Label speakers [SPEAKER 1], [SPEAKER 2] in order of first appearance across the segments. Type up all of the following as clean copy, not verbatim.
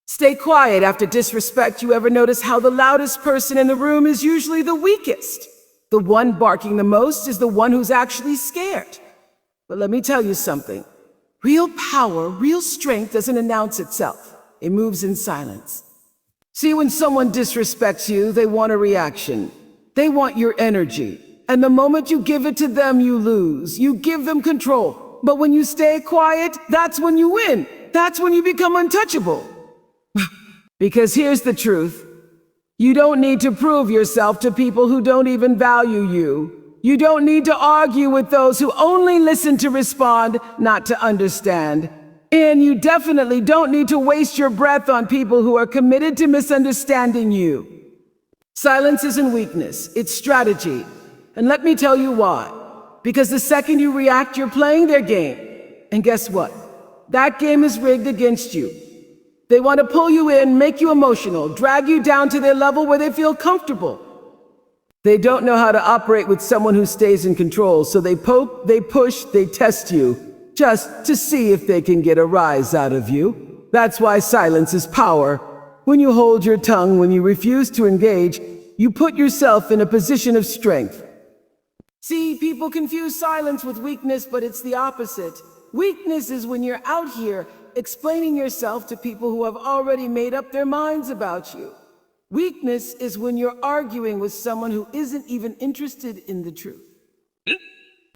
[SPEAKER 1] Stay quiet after disrespect. You ever notice how the loudest person in the room is usually the weakest? The one barking the most is the one who's actually scared. But let me tell you something. Real power, real strength doesn't announce itself. It moves in silence. See, when someone disrespects you, they want a reaction. They want your energy. And the moment you give it to them, you lose. You give them control. But when you stay quiet, that's when you win. That's when you become untouchable. Because here's the truth. You don't need to prove yourself to people who don't even value you. You don't need to argue with those who only listen to respond, not to understand. And you definitely don't need to waste your breath on people who are committed to misunderstanding you. Silence isn't weakness, it's strategy. And let me tell you why. Because the second you react, you're playing their game. And guess what? That game is rigged against you. They want to pull you in, make you emotional, drag you down to their level where they feel comfortable. They don't know how to operate with someone who stays in control, so they poke, they push, they test you, just to see if they can get a rise out of you. That's why silence is power. When you hold your tongue, when you refuse to engage, you put yourself in a position of strength. See, people confuse silence with weakness, but it's the opposite. Weakness is when you're out here explaining yourself to people who have already made up their minds about you. Weakness is when you're arguing with someone who isn't even interested in the truth.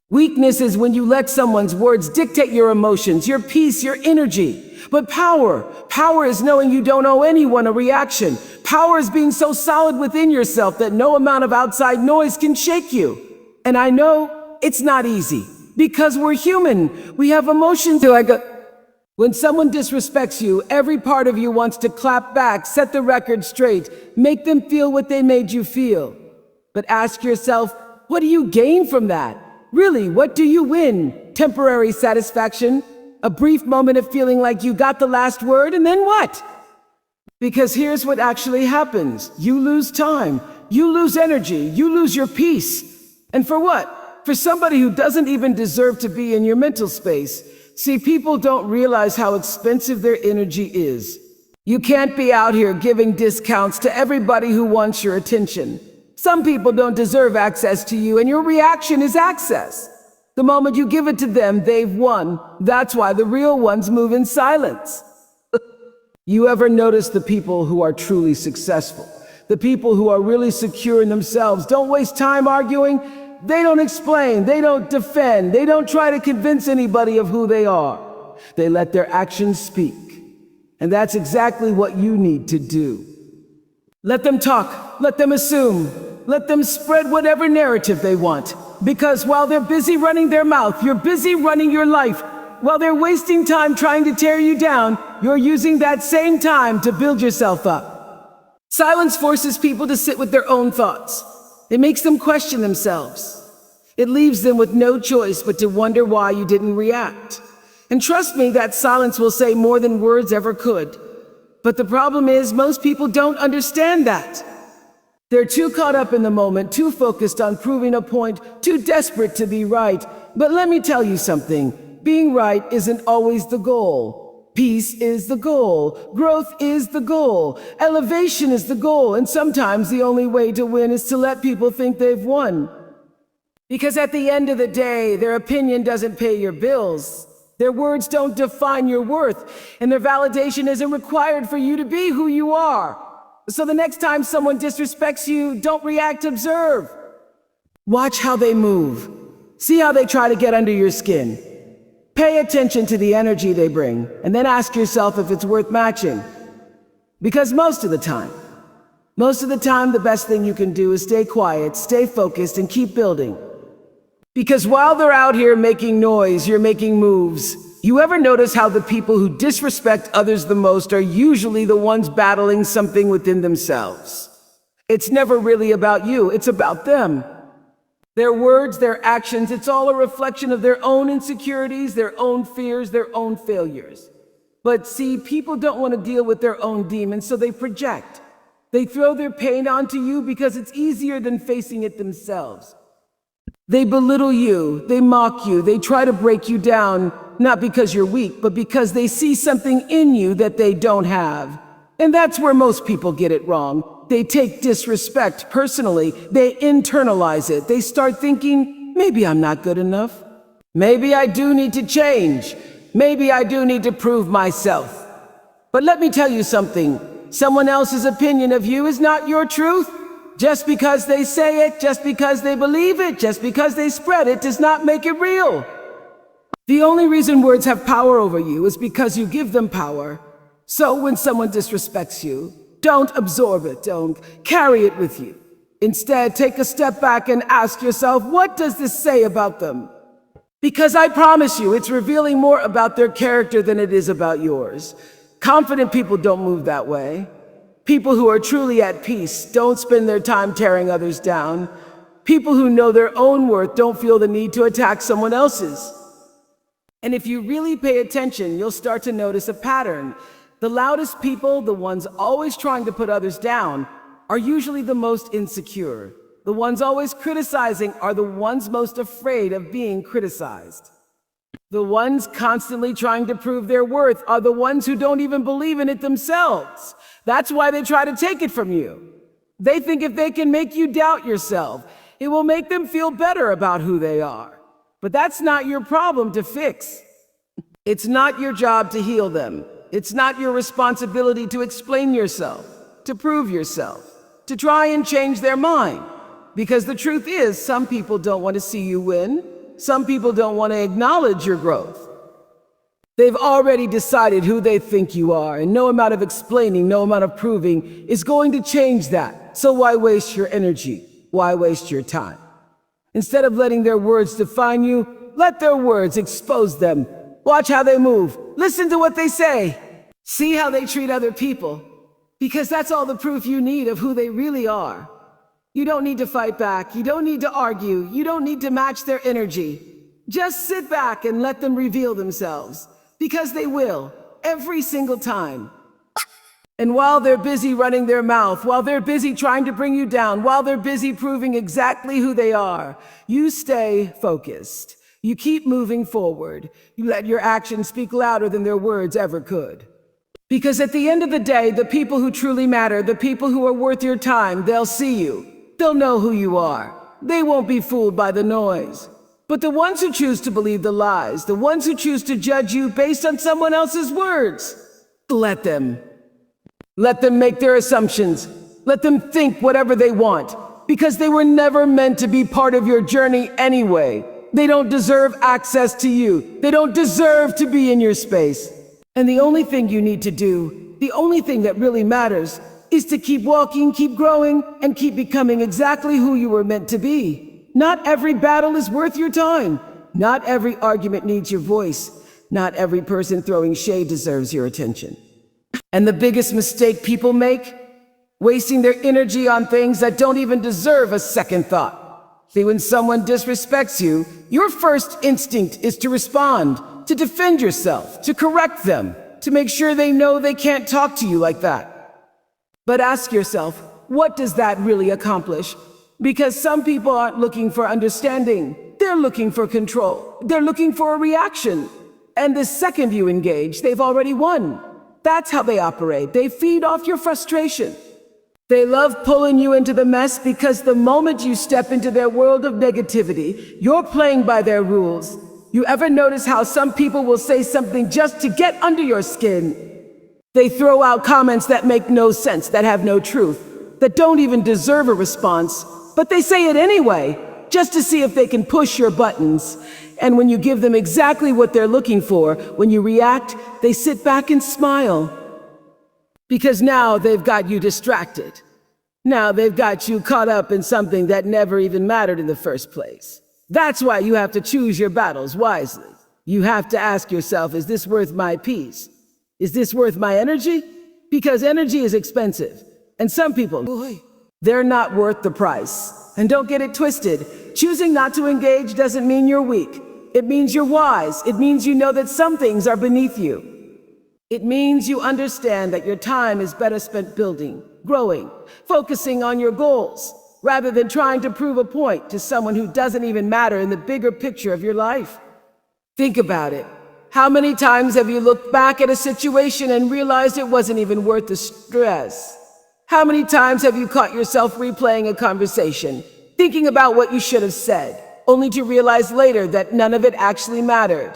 [SPEAKER 1] Weakness is when you let someone's words dictate your emotions, your peace, your energy. But power is knowing you don't owe anyone a reaction. Power is being so solid within yourself that no amount of outside noise can shake you. And I know it's not easy because we're human. We have emotions. When someone disrespects you, every part of you wants to clap back, set the record straight, make them feel what they made you feel. But ask yourself, what do you gain from that? Really, what do you win? Temporary satisfaction? A brief moment of feeling like you got the last word, and then what? Because here's what actually happens. You lose time, you lose energy, you lose your peace. And for what? For somebody who doesn't even deserve to be in your mental space. See, people don't realize how expensive their energy is. You can't be out here giving discounts to everybody who wants your attention. Some people don't deserve access to you, and your reaction is access. The moment you give it to them, they've won. That's why the real ones move in silence. You ever notice the people who are truly successful? The people who are really secure in themselves don't waste time arguing. They don't explain, they don't defend, they don't try to convince anybody of who they are. They let their actions speak. And that's exactly what you need to do. Let them talk, let them assume, let them spread whatever narrative they want. Because while they're busy running their mouth, you're busy running your life. While they're wasting time trying to tear you down, you're using that same time to build yourself up. Silence forces people to sit with their own thoughts. It makes them question themselves. It leaves them with no choice but to wonder why you didn't react. And trust me, that silence will say more than words ever could. But the problem is, most people don't understand that. They're too caught up in the moment, too focused on proving a point, too desperate to be right. But let me tell you something. Being right isn't always the goal. Peace is the goal. Growth is the goal. Elevation is the goal. And sometimes the only way to win is to let people think they've won. Because at the end of the day, their opinion doesn't pay your bills. Their words don't define your worth. And their validation isn't required for you to be who you are. So the next time someone disrespects you, don't react, observe. Watch how they move. See how they try to get under your skin. Pay attention to the energy they bring, and then ask yourself if it's worth matching. Because most of the time, the best thing you can do is stay quiet, stay focused, and keep building. Because while they're out here making noise, you're making moves. You ever notice how the people who disrespect others the most are usually the ones battling something within themselves? It's never really about you, it's about them. Their words, their actions, it's all a reflection of their own insecurities, their own fears, their own failures. But see, people don't want to deal with their own demons, so they project. They throw their pain onto you because it's easier than facing it themselves. They belittle you, they mock you, they try to break you down, not because you're weak, but because they see something in you that they don't have. And that's where most people get it wrong. They take disrespect personally. They internalize it. They start thinking, maybe I'm not good enough. Maybe I do need to change. Maybe I do need to prove myself. But let me tell you something. Someone else's opinion of you is not your truth. Just because they say it, just because they believe it, just because they spread it, does not make it real. The only reason words have power over you is because you give them power. So when someone disrespects you, don't absorb it, don't carry it with you. Instead, take a step back and ask yourself, what does this say about them? Because I promise you, it's revealing more about their character than it is about yours. Confident people don't move that way. People who are truly at peace don't spend their time tearing others down. People who know their own worth don't feel the need to attack someone else's. And if you really pay attention, you'll start to notice a pattern. The loudest people, the ones always trying to put others down, are usually the most insecure. The ones always criticizing are the ones most afraid of being criticized. The ones constantly trying to prove their worth are the ones who don't even believe in it themselves. That's why they try to take it from you. They think if they can make you doubt yourself, it will make them feel better about who they are. But that's not your problem to fix. It's not your job to heal them. It's not your responsibility to explain yourself, to prove yourself, to try and change their mind. Because the truth is, some people don't want to see you win. Some people don't want to acknowledge your growth. They've already decided who they think you are, and no amount of explaining, no amount of proving is going to change that. So why waste your energy? Why waste your time? Instead of letting their words define you, let their words expose them. Watch how they move. Listen to what they say. See how they treat other people. Because that's all the proof you need of who they really are. You don't need to fight back. You don't need to argue. You don't need to match their energy. Just sit back and let them reveal themselves. Because they will, every single time. And while they're busy running their mouth, while they're busy trying to bring you down, while they're busy proving exactly who they are, you stay focused. You keep moving forward. You let your actions speak louder than their words ever could. Because at the end of the day, the people who truly matter, the people who are worth your time, they'll see you. They'll know who you are. They won't be fooled by the noise. But the ones who choose to believe the lies, the ones who choose to judge you based on someone else's words, let them. Let them make their assumptions. Let them think whatever they want, because they were never meant to be part of your journey anyway. They don't deserve access to you. They don't deserve to be in your space. And the only thing you need to do, the only thing that really matters, is to keep walking, keep growing, and keep becoming exactly who you were meant to be. Not every battle is worth your time. Not every argument needs your voice. Not every person throwing shade deserves your attention. And the biggest mistake people make? Wasting their energy on things that don't even deserve a second thought. See, when someone disrespects you, your first instinct is to respond, to defend yourself, to correct them, to make sure they know they can't talk to you like that. But ask yourself, what does that really accomplish? Because some people aren't looking for understanding. They're looking for control. They're looking for a reaction. And the second you engage, they've already won. That's how they operate. They feed off your frustration. They love pulling you into the mess because the moment you step into their world of negativity, you're playing by their rules. You ever notice how some people will say something just to get under your skin? They throw out comments that make no sense, that have no truth, that don't even deserve a response, but they say it anyway, just to see if they can push your buttons. And when you give them exactly what they're looking for, when you react, they sit back and smile. Because now they've got you distracted. Now they've got you caught up in something that never even mattered in the first place. That's why you have to choose your battles wisely. You have to ask yourself, is this worth my peace? Is this worth my energy? Because energy is expensive. And some people, they're not worth the price. And don't get it twisted. Choosing not to engage doesn't mean you're weak. It means you're wise. It means you know that some things are beneath you. It means you understand that your time is better spent building, growing, focusing on your goals, rather than trying to prove a point to someone who doesn't even matter in the bigger picture of your life. Think about it. How many times have you looked back at a situation and realized it wasn't even worth the stress? How many times have you caught yourself replaying a conversation, thinking about what you should have said, only to realize later that none of it actually mattered?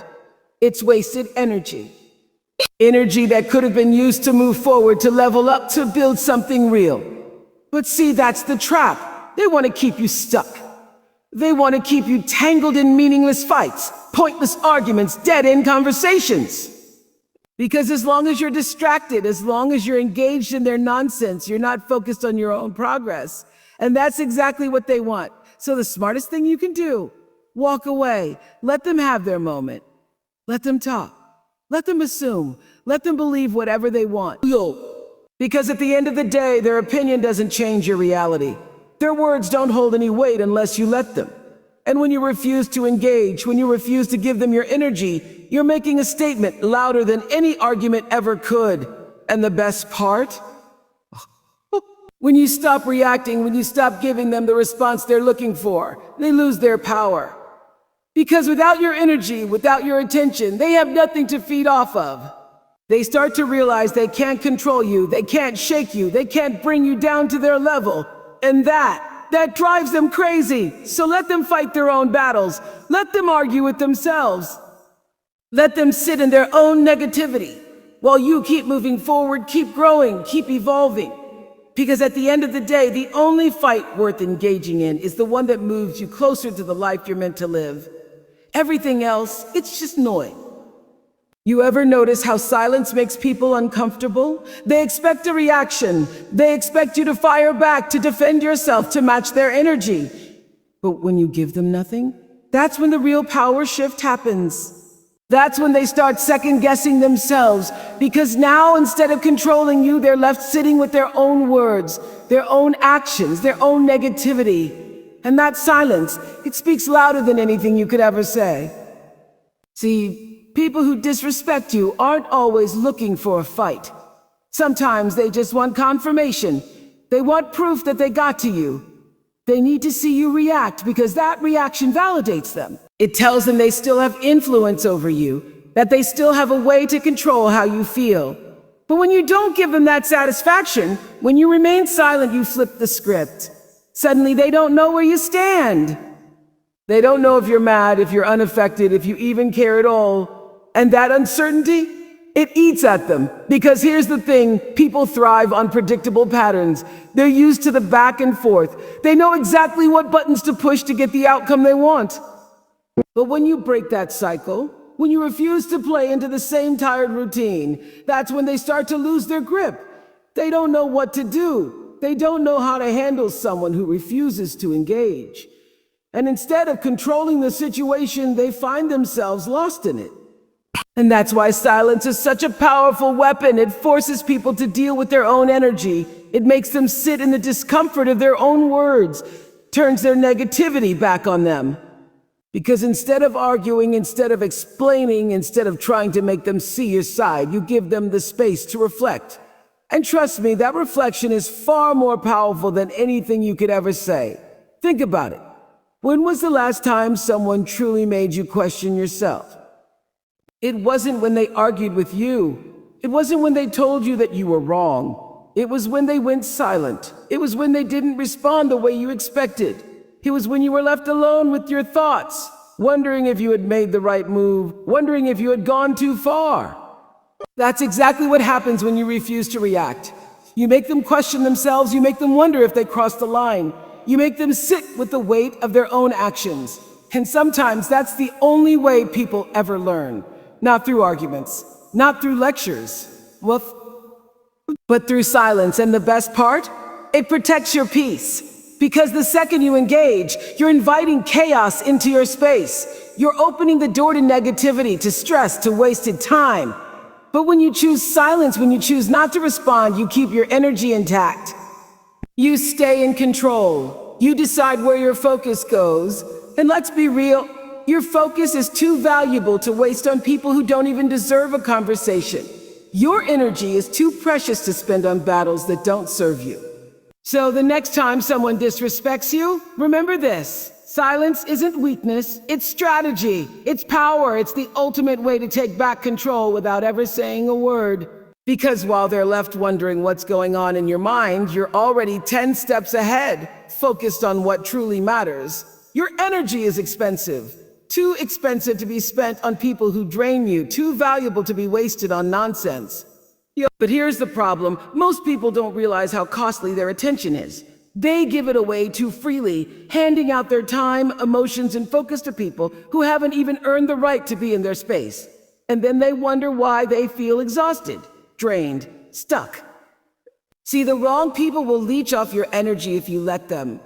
[SPEAKER 1] It's wasted energy. Energy that could have been used to move forward, to level up, to build something real. But see, that's the trap. They want to keep you stuck. They want to keep you tangled in meaningless fights, pointless arguments, dead-end conversations. Because as long as you're distracted, as long as you're engaged in their nonsense, you're not focused on your own progress. And that's exactly what they want. So the smartest thing you can do, walk away. Let them have their moment. Let them talk. Let them assume. Let them believe whatever they want. Because at the end of the day, their opinion doesn't change your reality. Their words don't hold any weight unless you let them. And when you refuse to engage, when you refuse to give them your energy, you're making a statement louder than any argument ever could. And the best part? When you stop reacting, when you stop giving them the response they're looking for, they lose their power. Because without your energy, without your attention, they have nothing to feed off of. They start to realize they can't control you, they can't shake you, they can't bring you down to their level. And that drives them crazy. So let them fight their own battles. Let them argue with themselves. Let them sit in their own negativity while you keep moving forward, keep growing, keep evolving. Because at the end of the day, the only fight worth engaging in is the one that moves you closer to the life you're meant to live. Everything else, it's just noise. You ever notice how silence makes people uncomfortable? They expect a reaction. They expect you to fire back, to defend yourself, to match their energy. But when you give them nothing, that's when the real power shift happens. That's when they start second-guessing themselves, because now instead of controlling you, they're left sitting with their own words, their own actions, their own negativity. And that silence, it speaks louder than anything you could ever say. See, people who disrespect you aren't always looking for a fight. Sometimes they just want confirmation. They want proof that they got to you. They need to see you react because that reaction validates them. It tells them they still have influence over you, that they still have a way to control how you feel. But when you don't give them that satisfaction, when you remain silent, you flip the script. Suddenly, they don't know where you stand. They don't know if you're mad, if you're unaffected, if you even care at all. And that uncertainty, it eats at them. Because here's the thing, people thrive on predictable patterns. They're used to the back and forth. They know exactly what buttons to push to get the outcome they want. But when you break that cycle, when you refuse to play into the same tired routine, that's when they start to lose their grip. They don't know what to do. They don't know how to handle someone who refuses to engage. And instead of controlling the situation, they find themselves lost in it. And that's why silence is such a powerful weapon. It forces people to deal with their own energy. It makes them sit in the discomfort of their own words, turns their negativity back on them. Because instead of arguing, instead of explaining, instead of trying to make them see your side, you give them the space to reflect. And trust me, that reflection is far more powerful than anything you could ever say. Think about it. When was the last time someone truly made you question yourself? It wasn't when they argued with you. It wasn't when they told you that you were wrong. It was when they went silent. It was when they didn't respond the way you expected. It was when you were left alone with your thoughts, wondering if you had made the right move, wondering if you had gone too far. That's exactly what happens when you refuse to react. You make them question themselves, you make them wonder if they crossed the line. You make them sit with the weight of their own actions. And sometimes that's the only way people ever learn. Not through arguments, not through lectures, but through silence. And the best part? It protects your peace. Because the second you engage, you're inviting chaos into your space. You're opening the door to negativity, to stress, to wasted time. But when you choose silence, when you choose not to respond, you keep your energy intact. You stay in control. You decide where your focus goes. And let's be real, your focus is too valuable to waste on people who don't even deserve a conversation. Your energy is too precious to spend on battles that don't serve you. So the next time someone disrespects you, remember this. Silence isn't weakness, it's strategy. It's power. It's the ultimate way to take back control without ever saying a word. Because while they're left wondering what's going on in your mind, you're already 10 steps ahead, focused on what truly matters. Your energy is expensive. Too expensive to be spent on people who drain you, too valuable to be wasted on nonsense. But here's the problem. Most people don't realize how costly their attention is. They give it away too freely, handing out their time, emotions, and focus to people who haven't even earned the right to be in their space. And then they wonder why they feel exhausted, drained, stuck. See, the wrong people will leech off your energy if you let them.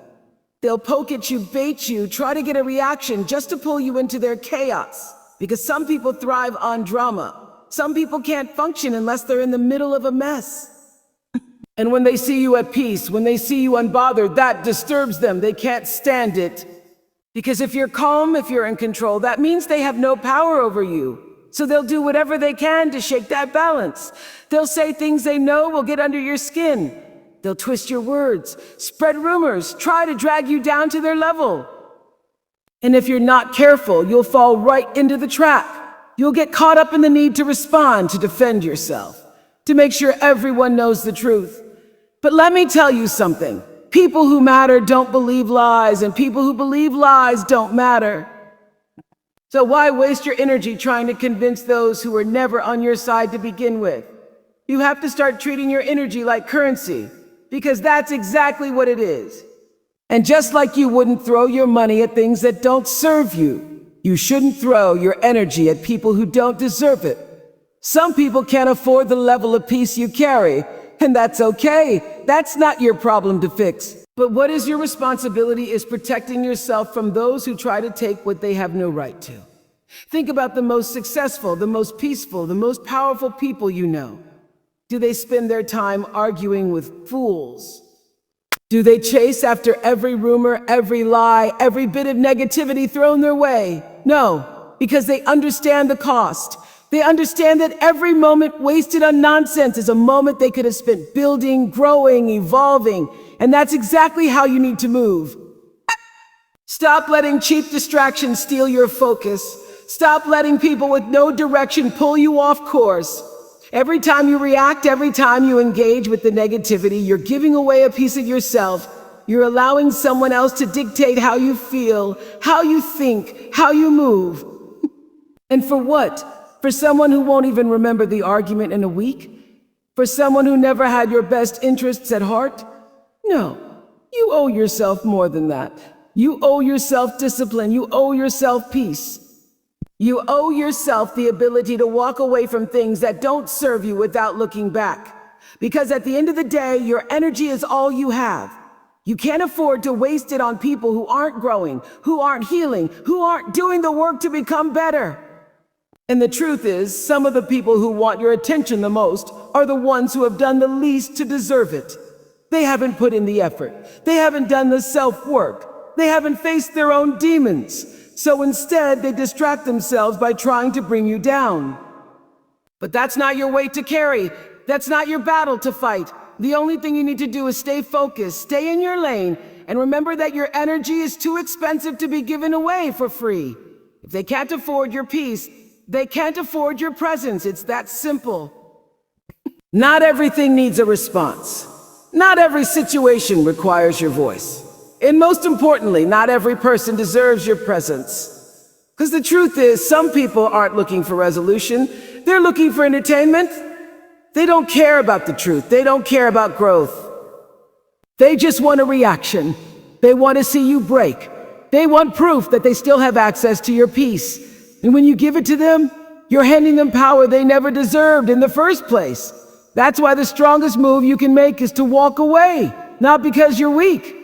[SPEAKER 1] They'll poke at you, bait you, try to get a reaction just to pull you into their chaos. Because some people thrive on drama. Some people can't function unless they're in the middle of a mess. And when they see you at peace, when they see you unbothered, that disturbs them. They can't stand it. Because if you're calm, if you're in control, that means they have no power over you. So they'll do whatever they can to shake that balance. They'll say things they know will get under your skin. They'll twist your words, spread rumors, try to drag you down to their level. And if you're not careful, you'll fall right into the trap. You'll get caught up in the need to respond, to defend yourself, to make sure everyone knows the truth. But let me tell you something. People who matter don't believe lies, and people who believe lies don't matter. So why waste your energy trying to convince those who were never on your side to begin with? You have to start treating your energy like currency, because that's exactly what it is. And just like you wouldn't throw your money at things that don't serve you, you shouldn't throw your energy at people who don't deserve it. Some people can't afford the level of peace you carry, and that's okay. That's not your problem to fix. But what is your responsibility is protecting yourself from those who try to take what they have no right to. Think about the most successful, the most peaceful, the most powerful people you know. Do they spend their time arguing with fools? Do they chase after every rumor, every lie, every bit of negativity thrown their way? No, because they understand the cost. They understand that every moment wasted on nonsense is a moment they could have spent building, growing, evolving. And that's exactly how you need to move. Stop letting cheap distractions steal your focus. Stop letting people with no direction pull you off course. Every time you react, every time you engage with the negativity, you're giving away a piece of yourself. You're allowing someone else to dictate how you feel, how you think, how you move. And for what? For someone who won't even remember the argument in a week? For someone who never had your best interests at heart? No, you owe yourself more than that. You owe yourself discipline. You owe yourself peace. You owe yourself the ability to walk away from things that don't serve you without looking back. Because at the end of the day, your energy is all you have. You can't afford to waste it on people who aren't growing, who aren't healing, who aren't doing the work to become better. And the truth is, some of the people who want your attention the most are the ones who have done the least to deserve it. They haven't put in the effort. They haven't done the self-work. They haven't faced their own demons. So instead, they distract themselves by trying to bring you down. But that's not your weight to carry. That's not your battle to fight. The only thing you need to do is stay focused, stay in your lane, and remember that your energy is too expensive to be given away for free. If they can't afford your peace, they can't afford your presence. It's that simple. Not everything needs a response. Not every situation requires your voice. And most importantly, not every person deserves your presence. Because the truth is, some people aren't looking for resolution. They're looking for entertainment. They don't care about the truth. They don't care about growth. They just want a reaction. They want to see you break. They want proof that they still have access to your peace. And when you give it to them, you're handing them power they never deserved in the first place. That's why the strongest move you can make is to walk away. Not because you're weak.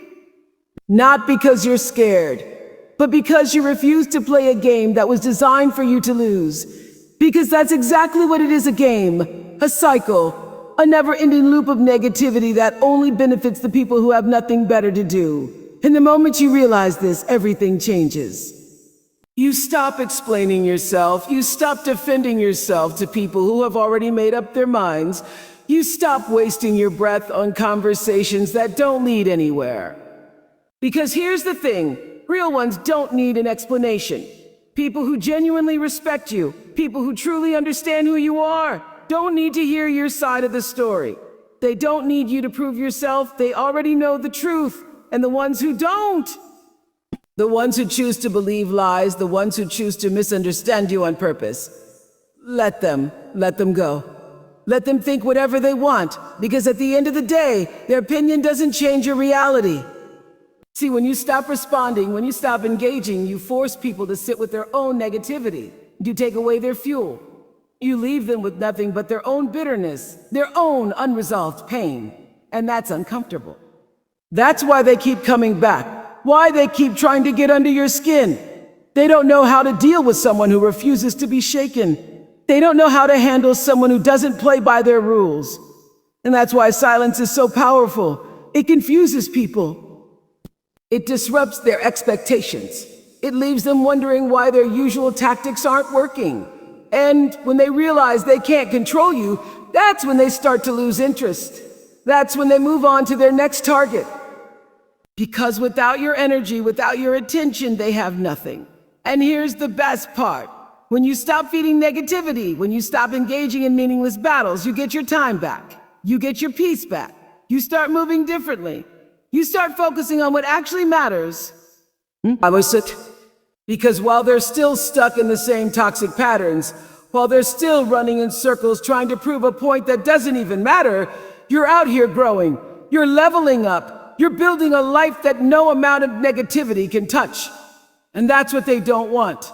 [SPEAKER 1] Not because you're scared. But because you refuse to play a game that was designed for you to lose. Because that's exactly what it is, a game. A cycle. A never-ending loop of negativity that only benefits the people who have nothing better to do. And the moment you realize this, everything changes. You stop explaining yourself. You stop defending yourself to people who have already made up their minds. You stop wasting your breath on conversations that don't lead anywhere. Because here's the thing, Real ones don't need an explanation. People who genuinely respect you, people who truly understand who you are, don't need to hear your side of the story. They don't need you to prove yourself. They already know the truth. And the ones who don't, the ones who choose to believe lies, the ones who choose to misunderstand you on purpose, let them go. Let them think whatever they want, because at the end of the day, their opinion doesn't change your reality. See, when you stop responding, when you stop engaging, you force people to sit with their own negativity. You take away their fuel. You leave them with nothing but their own bitterness, their own unresolved pain. And that's uncomfortable. That's why they keep coming back. Why they keep trying to get under your skin. They don't know how to deal with someone who refuses to be shaken. They don't know how to handle someone who doesn't play by their rules. And that's why silence is so powerful. It confuses people. It disrupts their expectations. It leaves them wondering why their usual tactics aren't working. And when they realize they can't control you, that's when they start to lose interest. That's when they move on to their next target. Because without your energy, without your attention, they have nothing. And here's the best part. When you stop feeding negativity, when you stop engaging in meaningless battles, you get your time back. You get your peace back. You start moving differently. You start focusing on what actually matters. Because while they're still stuck in the same toxic patterns, while they're still running in circles trying to prove a point that doesn't even matter, you're out here growing. You're leveling up. You're building a life that no amount of negativity can touch. And that's what they don't want.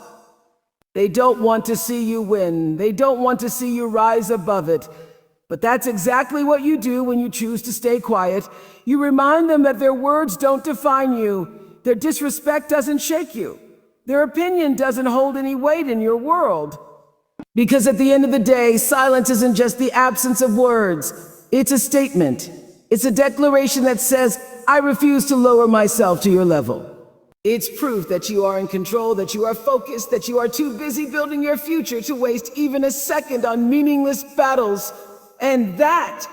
[SPEAKER 1] They don't want to see you win. They don't want to see you rise above it. But that's exactly what you do when you choose to stay quiet. You remind them that their words don't define you. Their disrespect doesn't shake you. Their opinion doesn't hold any weight in your world. Because at the end of the day, silence isn't just the absence of words. It's a statement. It's a declaration that says, I refuse to lower myself to your level. It's proof that you are in control, that you are focused, that you are too busy building your future to waste even a second on meaningless battles. And that's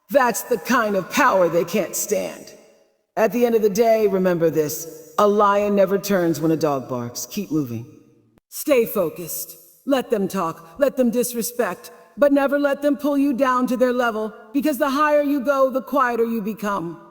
[SPEAKER 1] the kind of power they can't stand. At the end of the day, remember this. A lion never turns when a dog barks. Keep moving. Stay focused. Let them talk. Let them disrespect. But never let them pull you down to their level, because the higher you go, the quieter you become.